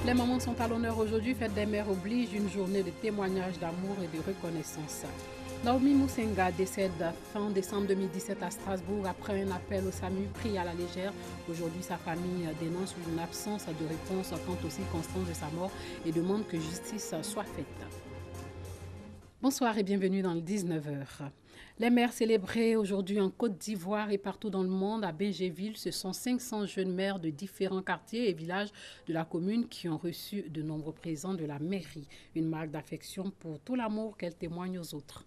Les mamans sont à l'honneur aujourd'hui. Fête des mères oblige, une journée de témoignage d'amour et de reconnaissance. Naomi Musenga décède fin décembre 2017 à Strasbourg après un appel au SAMU pris à la légère. Aujourd'hui, sa famille dénonce une absence de réponse quant aux circonstances de sa mort et demande que justice soit faite. Bonsoir et bienvenue dans le 19h. Les mères célébrées aujourd'hui en Côte d'Ivoire et partout dans le monde. À Bingéville, ce sont 500 jeunes mères de différents quartiers et villages de la commune qui ont reçu de nombreux présents de la mairie. Une marque d'affection pour tout l'amour qu'elles témoignent aux autres.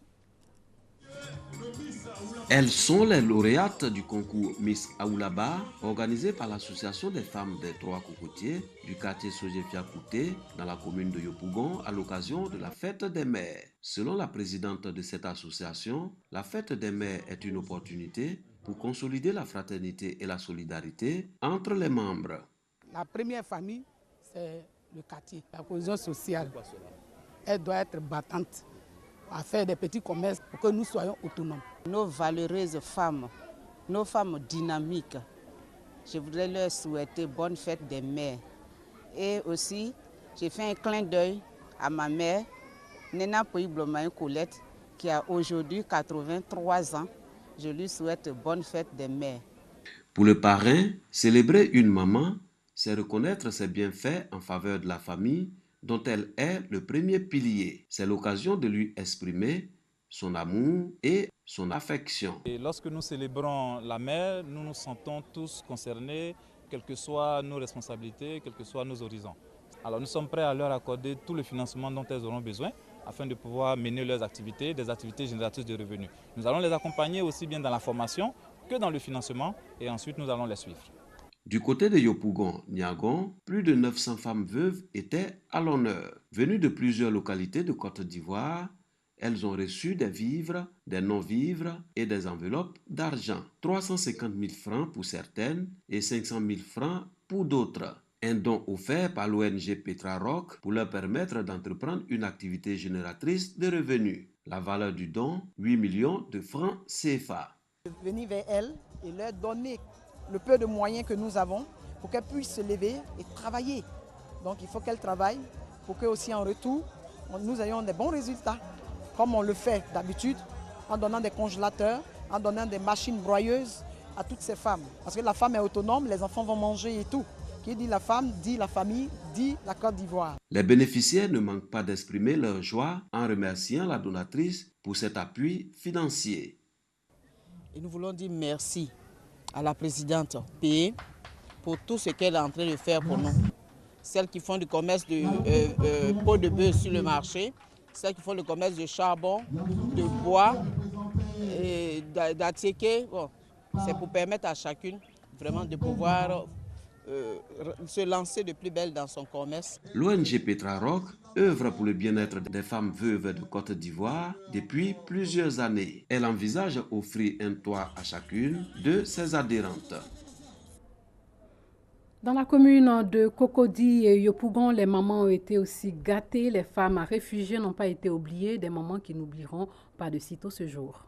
Elles sont les lauréates du concours Miss Aoulaba, organisé par l'association des femmes des Trois Cocotiers du quartier Sojefia Kouté dans la commune de Yopougon à l'occasion de la fête des mères. Selon la présidente de cette association, la fête des mères est une opportunité pour consolider la fraternité et la solidarité entre les membres. La première famille, c'est le quartier, la cohésion sociale. Elle doit être battante à faire des petits commerces pour que nous soyons autonomes. Nos valeureuses femmes, nos femmes dynamiques, je voudrais leur souhaiter bonne fête des mères. Et aussi, j'ai fait un clin d'œil à ma mère, Nena Poïblomaï Colette, qui a aujourd'hui 83 ans. Je lui souhaite bonne fête des mères. Pour le parrain, célébrer une maman, c'est reconnaître ses bienfaits en faveur de la famille dont elle est le premier pilier. C'est l'occasion de lui exprimer son amour et son affection. Et lorsque nous célébrons la mère, nous nous sentons tous concernés, quelles que soient nos responsabilités, quels que soient nos horizons. Alors nous sommes prêts à leur accorder tout le financement dont elles auront besoin afin de pouvoir mener leurs activités, des activités génératrices de revenus. Nous allons les accompagner aussi bien dans la formation que dans le financement et ensuite nous allons les suivre. Du côté de Yopougon, Niagon, plus de 900 femmes veuves étaient à l'honneur. Venues de plusieurs localités de Côte d'Ivoire, elles ont reçu des vivres, des non-vivres et des enveloppes d'argent. 350 000 francs pour certaines et 500 000 francs pour d'autres. Un don offert par l'ONG Petra Rock pour leur permettre d'entreprendre une activité génératrice de revenus. La valeur du don, 8 millions de francs CFA. Venir vers elles et leur donner le peu de moyens que nous avons pour qu'elles puissent se lever et travailler. Donc il faut qu'elles travaillent pour que aussi en retour, nous ayons des bons résultats, comme on le fait d'habitude, en donnant des congélateurs, en donnant des machines broyeuses à toutes ces femmes. Parce que la femme est autonome, les enfants vont manger et tout. Qui dit la femme, dit la famille, dit la Côte d'Ivoire. Les bénéficiaires ne manquent pas d'exprimer leur joie en remerciant la donatrice pour cet appui financier. Et nous voulons dire merci à la présidente P pour tout ce qu'elle est en train de faire pour nous. Celles qui font du commerce de peau de bœuf sur le marché, celles qui font le commerce de charbon, de bois, d'attiéké. Bon, c'est pour permettre à chacune vraiment de pouvoir se lancer de plus belle dans son commerce. L'ONG Petra Rock œuvre pour le bien-être des femmes veuves de Côte d'Ivoire depuis plusieurs années. Elle envisage offrir un toit à chacune de ses adhérentes. Dans la commune de Cocody et Yopougon, les mamans ont été aussi gâtées. Les femmes réfugiées n'ont pas été oubliées, des mamans qui n'oublieront pas de sitôt ce jour.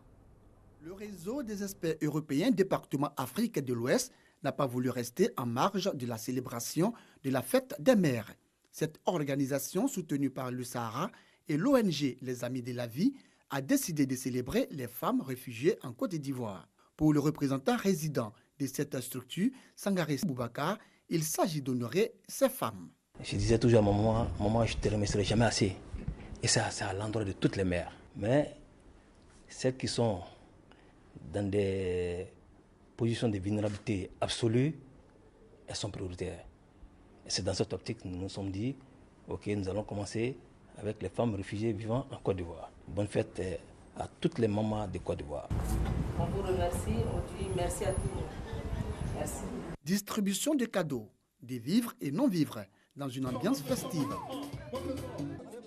Le réseau des experts européens département Afrique de l'Ouest n'a pas voulu rester en marge de la célébration de la fête des mères. Cette organisation, soutenue par le Sahara et l'ONG Les Amis de la Vie, a décidé de célébrer les femmes réfugiées en Côte d'Ivoire. Pour le représentant résident de cette structure, Sangaré Boubacar, il s'agit d'honorer ces femmes. Je disais toujours à maman, je ne te remercierai jamais assez. Et ça, c'est à l'endroit de toutes les mères. Mais celles qui sont dans des positions de vulnérabilité absolue, elles sont prioritaires. Et c'est dans cette optique que nous nous sommes dit, ok, nous allons commencer avec les femmes réfugiées vivant en Côte d'Ivoire. Bonne fête à toutes les mamans de Côte d'Ivoire. On vous remercie, on dit merci à tous. Merci. Distribution de cadeaux, des vivres et non-vivres, dans une ambiance festive.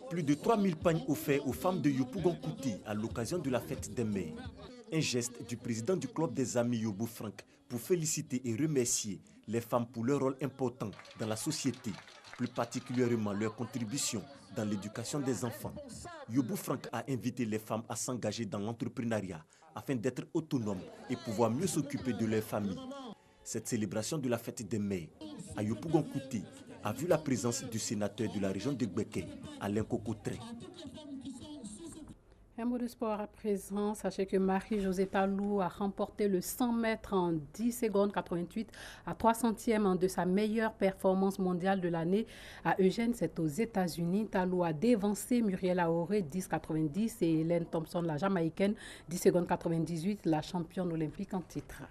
Plus de 3000 pagnes offerts aux femmes de Yopougon Kouté à l'occasion de la fête des mères. Un geste du président du club des amis Yobou Frank pour féliciter et remercier les femmes pour leur rôle important dans la société, plus particulièrement leur contribution dans l'éducation des enfants. Yobou Frank a invité les femmes à s'engager dans l'entrepreneuriat afin d'être autonomes et pouvoir mieux s'occuper de leur famille. Cette célébration de la fête des mères à Yopougon Kouté a vu la présence du sénateur de la région de Gbeke, Alain Kokotré. Un mot de sport à présent. Sachez que Marie-Josée Talou a remporté le 100 mètres en 10 secondes 88 à 3 centièmes de sa meilleure performance mondiale de l'année. À Eugène, c'est aux États-Unis. Talou a dévancé Muriel Ahoré 10,90 et Hélène Thompson, la Jamaïcaine, 10 secondes 98, la championne olympique en titre.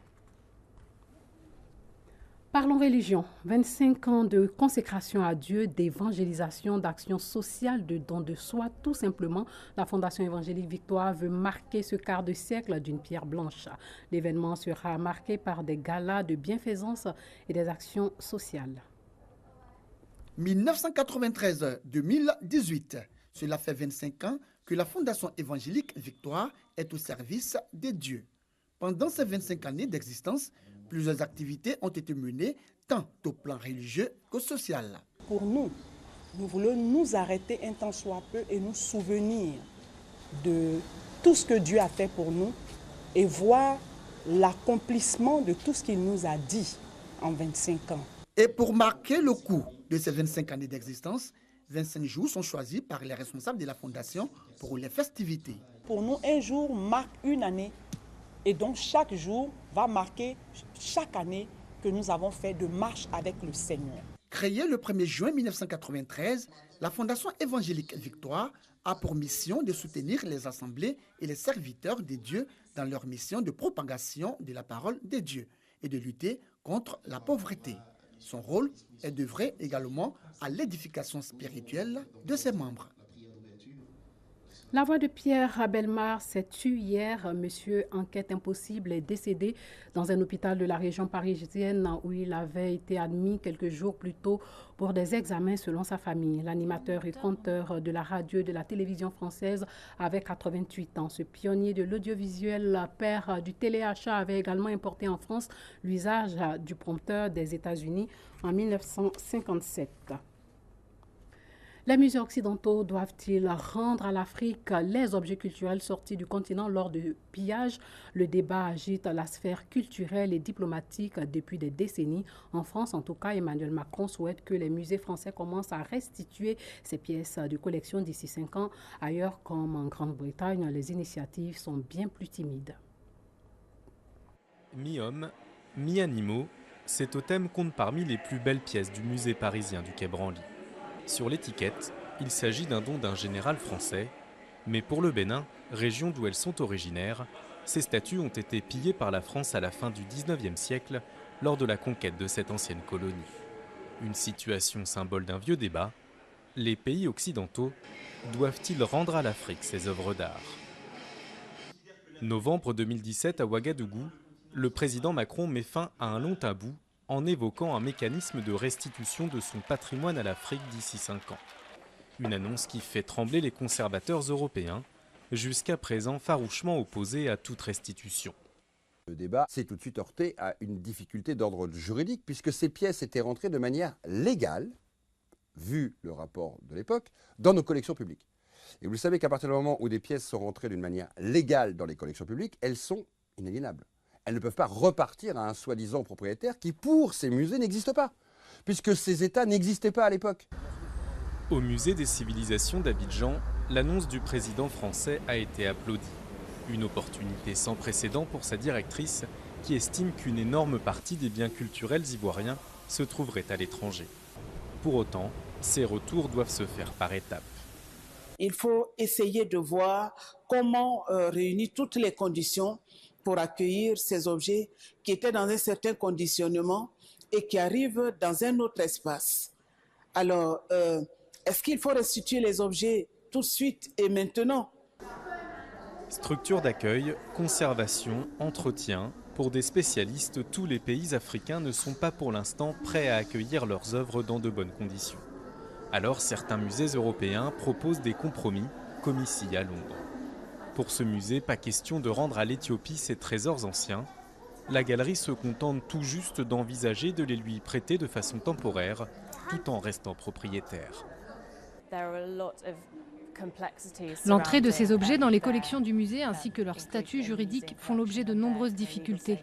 Parlons religion. 25 ans de consécration à Dieu, d'évangélisation, d'action sociale, de don de soi. Tout simplement, la Fondation évangélique Victoire veut marquer ce quart de siècle d'une pierre blanche. L'événement sera marqué par des galas de bienfaisance et des actions sociales. 1993-2018. Cela fait 25 ans que la Fondation évangélique Victoire est au service des dieux. Pendant ces 25 années d'existence, plusieurs activités ont été menées tant au plan religieux que social. Pour nous, nous voulons nous arrêter un temps soit peu et nous souvenir de tout ce que Dieu a fait pour nous et voir l'accomplissement de tout ce qu'il nous a dit en 25 ans. Et pour marquer le coup de ces 25 années d'existence, 25 jours sont choisis par les responsables de la Fondation pour les festivités. Pour nous, un jour marque une année. Et donc, chaque jour va marquer chaque année que nous avons fait de marche avec le Seigneur. Créée le 1er juin 1993, la Fondation évangélique Victoire a pour mission de soutenir les assemblées et les serviteurs des dieux dans leur mission de propagation de la parole des dieux et de lutter contre la pauvreté. Son rôle est d'œuvrer également à l'édification spirituelle de ses membres. La voix de Pierre Abelmar s'est tue hier. Monsieur Enquête Impossible est décédé dans un hôpital de la région parisienne où il avait été admis quelques jours plus tôt pour des examens selon sa famille. L'animateur et conteur de la radio et de la télévision française avait 88 ans. Ce pionnier de l'audiovisuel, père du téléachat, avait également importé en France l'usage du prompteur des États-Unis en 1957. Les musées occidentaux doivent-ils rendre à l'Afrique les objets culturels sortis du continent lors de pillages? Le débat agite la sphère culturelle et diplomatique depuis des décennies. En France, en tout cas, Emmanuel Macron souhaite que les musées français commencent à restituer ces pièces de collection d'ici 5 ans. Ailleurs, comme en Grande-Bretagne, les initiatives sont bien plus timides. Mi-homme, mi-animaux, ces totems comptent parmi les plus belles pièces du musée parisien du Quai Branly. Sur l'étiquette, il s'agit d'un don d'un général français, mais pour le Bénin, région d'où elles sont originaires, ces statues ont été pillées par la France à la fin du XIXe siècle lors de la conquête de cette ancienne colonie. Une situation symbole d'un vieux débat, les pays occidentaux doivent-ils rendre à l'Afrique ses œuvres d'art? Novembre 2017 à Ouagadougou, le président Macron met fin à un long tabou en évoquant un mécanisme de restitution de son patrimoine à l'Afrique d'ici 5 ans. Une annonce qui fait trembler les conservateurs européens, jusqu'à présent farouchement opposés à toute restitution. Le débat s'est tout de suite heurté à une difficulté d'ordre juridique, puisque ces pièces étaient rentrées de manière légale, vu le rapport de l'époque, dans nos collections publiques. Et vous savez qu'à partir du moment où des pièces sont rentrées d'une manière légale dans les collections publiques, elles sont inaliénables. Elles ne peuvent pas repartir à un soi-disant propriétaire qui, pour ces musées, n'existe pas, puisque ces États n'existaient pas à l'époque. Au musée des civilisations d'Abidjan, l'annonce du président français a été applaudie. Une opportunité sans précédent pour sa directrice, qui estime qu'une énorme partie des biens culturels ivoiriens se trouverait à l'étranger. Pour autant, ces retours doivent se faire par étapes. Il faut essayer de voir comment réunir toutes les conditions pour accueillir ces objets qui étaient dans un certain conditionnement et qui arrivent dans un autre espace. Alors, est-ce qu'il faut restituer les objets tout de suite et maintenant? Structure d'accueil, conservation, entretien. Pour des spécialistes, tous les pays africains ne sont pas pour l'instant prêts à accueillir leurs œuvres dans de bonnes conditions. Alors certains musées européens proposent des compromis, comme ici à Londres. Pour ce musée, pas question de rendre à l'Éthiopie ses trésors anciens. La galerie se contente tout juste d'envisager de les lui prêter de façon temporaire, tout en restant propriétaire. L'entrée de ces objets dans les collections du musée ainsi que leur statut juridique font l'objet de nombreuses difficultés.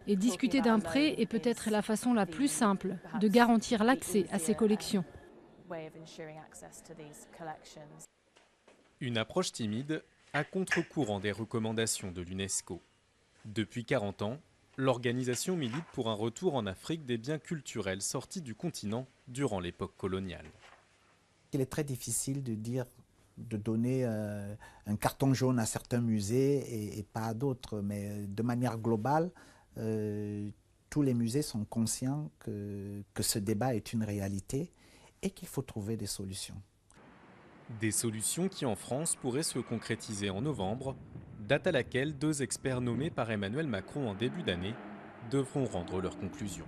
Et discuter d'un prêt est peut-être la façon la plus simple de garantir l'accès à ces collections. Une approche timide, à contre-courant des recommandations de l'UNESCO. Depuis 40 ans, l'organisation milite pour un retour en Afrique des biens culturels sortis du continent durant l'époque coloniale. Il est très difficile de donner un carton jaune à certains musées et pas à d'autres, mais de manière globale, tous les musées sont conscients que ce débat est une réalité et qu'il faut trouver des solutions. Des solutions qui en France pourraient se concrétiser en novembre, date à laquelle 2 experts nommés par Emmanuel Macron en début d'année devront rendre leurs conclusions.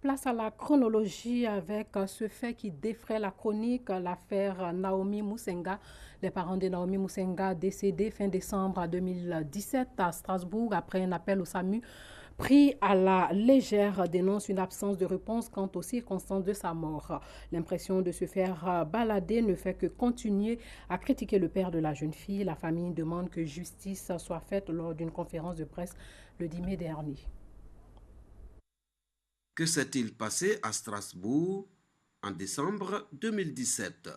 Place à la chronologie avec ce fait qui défraie la chronique, l'affaire Naomi Musenga. Les parents de Naomi Musenga, décédés fin décembre 2017 à Strasbourg après un appel au SAMU pris à la légère, dénoncent une absence de réponse quant aux circonstances de sa mort. L'impression de se faire balader ne fait que continuer à critiquer le père de la jeune fille. La famille demande que justice soit faite lors d'une conférence de presse le 10 mai dernier. Que s'est-il passé à Strasbourg en décembre 2017?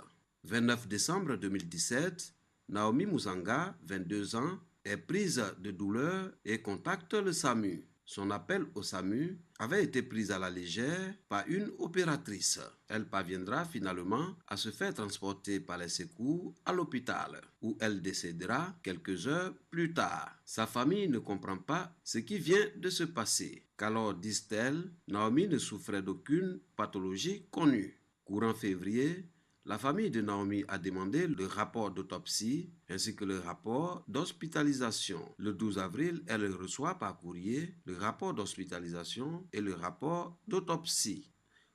29 décembre 2017, Naomi Musenga, 22 ans, est prise de douleur et contacte le SAMU. Son appel au SAMU avait été pris à la légère par une opératrice. Elle parviendra finalement à se faire transporter par les secours à l'hôpital, où elle décédera quelques heures plus tard. Sa famille ne comprend pas ce qui vient de se passer, qu'alors, disent-elles, Naomi ne souffrait d'aucune pathologie connue. Courant février, la famille de Naomi a demandé le rapport d'autopsie ainsi que le rapport d'hospitalisation. Le 12 avril, elle reçoit par courrier le rapport d'hospitalisation et le rapport d'autopsie.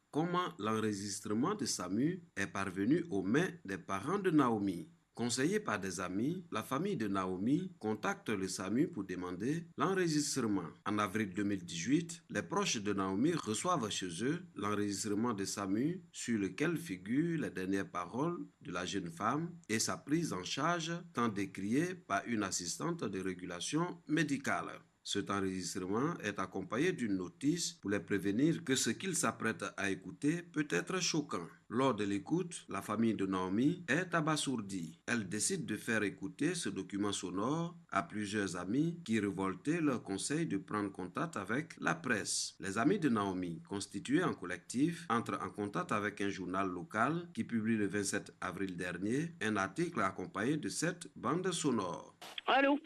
Comment l'enregistrement de SAMU est parvenu aux mains des parents de Naomi? Conseillée par des amis, la famille de Naomi contacte le SAMU pour demander l'enregistrement. En avril 2018, les proches de Naomi reçoivent chez eux l'enregistrement de SAMU sur lequel figurent les dernières paroles de la jeune femme et sa prise en charge tant décriée par une assistante de régulation médicale. Cet enregistrement est accompagné d'une notice pour les prévenir que ce qu'ils s'apprêtent à écouter peut être choquant. Lors de l'écoute, la famille de Naomi est abasourdie. Elle décide de faire écouter ce document sonore à plusieurs amis qui, révoltés, leur conseillent de prendre contact avec la presse. Les amis de Naomi, constitués en collectif, entrent en contact avec un journal local qui publie le 27 avril dernier un article accompagné de cette bande sonore. Allô?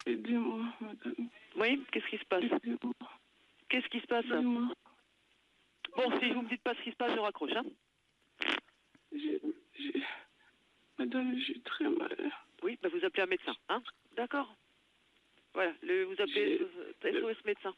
Aidez-moi, madame. Oui, qu'est-ce qui se passe? Qu'est-ce qui se passe? Bon, si vous me dites pas ce qui se passe, je raccroche, hein? Madame, j'ai très mal. Oui, bah vous appelez un médecin, hein? D'accord. Voilà, vous appelez SOS médecin.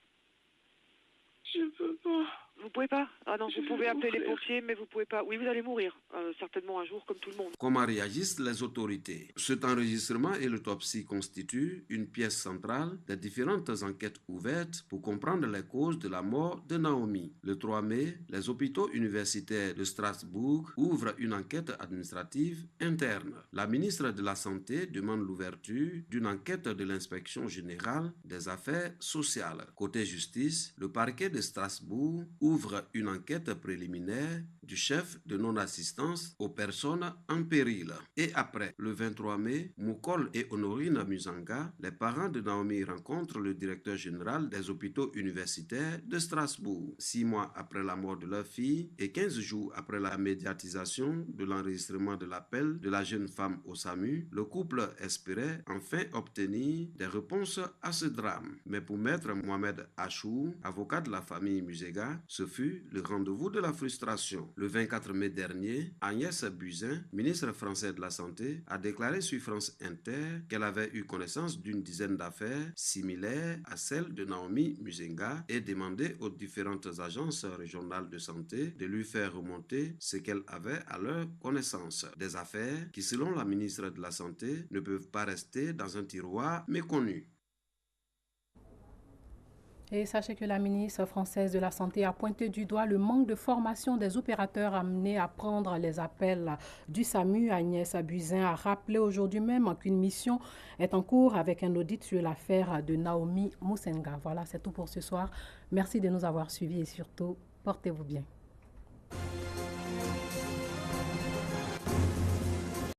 Je peux pas. Vous pouvez pas? Ah non, vous pouvez appeler les pompiers, mais vous pouvez pas. Oui, vous allez mourir, certainement un jour, comme tout le monde. Comment réagissent les autorités? Cet enregistrement et l'autopsie constituent une pièce centrale des différentes enquêtes ouvertes pour comprendre les causes de la mort de Naomi. Le 3 mai, les hôpitaux universitaires de Strasbourg ouvrent une enquête administrative interne. La ministre de la Santé demande l'ouverture d'une enquête de l'inspection générale des affaires sociales. Côté justice, le parquet de Strasbourg ouvre une enquête préliminaire du chef de non-assistance aux personnes en péril. Et après, le 23 mai, Moukol et Honorine Musenga, les parents de Naomi, rencontrent le directeur général des hôpitaux universitaires de Strasbourg. 6 mois après la mort de leur fille et 15 jours après la médiatisation de l'enregistrement de l'appel de la jeune femme au SAMU, le couple espérait enfin obtenir des réponses à ce drame. Mais pour maître Mohamed Achou, avocat de la famille Musenga, ce fut le rendez-vous de la frustration. Le 24 mai dernier, Agnès Buzyn, ministre français de la Santé, a déclaré sur France Inter qu'elle avait eu connaissance d'une dizaine d'affaires similaires à celle de Naomi Musenga et demandé aux différentes agences régionales de santé de lui faire remonter ce qu'elle avait à leur connaissance. Des affaires qui, selon la ministre de la Santé, ne peuvent pas rester dans un tiroir méconnu. Et sachez que la ministre française de la Santé a pointé du doigt le manque de formation des opérateurs amenés à prendre les appels du SAMU. Agnès Buzyn a rappelé aujourd'hui même qu'une mission est en cours avec un audit sur l'affaire de Naomi Musenga. Voilà, c'est tout pour ce soir. Merci de nous avoir suivis et surtout, portez-vous bien.